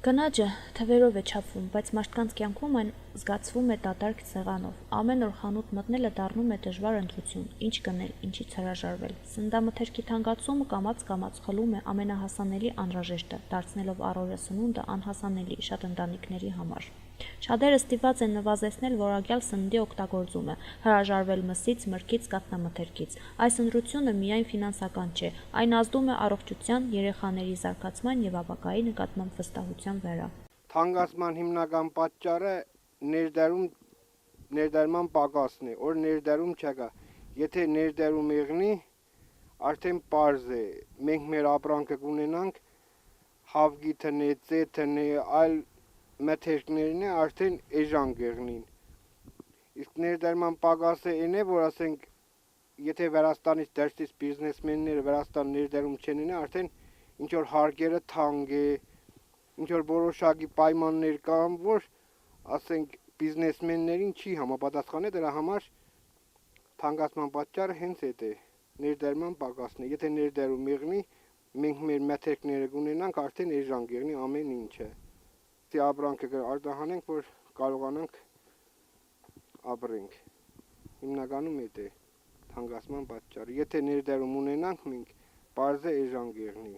Գնաճը թվերով է չափվում, բայց մարդկանց կյանքում այն զգացվում է դատարկ սեղանով։ Ամեն օր խանութ մտնելը դառնում է դժվար ընտրություն՝ ինչ գնել, ինչից հրաժարվել։ Սննդամթերքի թանկացումը կամաց-կամաց խլում է ամենահասանելի անհրաժեշտը, դարձնելով առօրյա սնունդը անհասանելի շատ ընտանիքների համար։ Շատերը ստիպված են նվազեցնել որակյալ սննդի օգտագործումը, հրաժարվել մսից, մրգից, կաթնամթերքից։ Այս ընտրությունը միայն ֆինանսական չէ, այն ազդում է առողջության, երեխաների զարգացման և ապագայի նկատմամբ վստահության վրա։ Թանկացման հիմնական պատճառը ներդրման պակասն է, որ ներդրում չկա։ Եթե ներդրում եղնի, արդեն պարզ է, մենք մեր ապրանքը կունենանք, հավգիթն է, ծեթն է, այլ մթերքներն է, արդեն էժան կեղնին։ Իսկ ներդրման պակասը այն է, որ ասենք, եթե Վրաստանից դրսից բիզնեսմենները Վրաստան ներդրում չեն ունի, արդեն ինչ որ հարկերը թանկ է, ինչ որ որոշակի պայմաններ կան, որ ասենք բիզնեսմեններին չի համապատասխանել, դրա համար թանկացման պատճառը հենց այդ է, ներդրման պակասն է։ Եթե ներդրում եղնի, մենք մեր մթերքները կունենանք, արդեն էժան կեղնի ամեն ինչը։ Ապրանքը արտահանենք, որ կարողանանք ապրենք։ Հիմնականում այդ է թանկացման պատճառը։ Եթե ներդրում ունենանք, մենք պարզ է էժան կեղնի։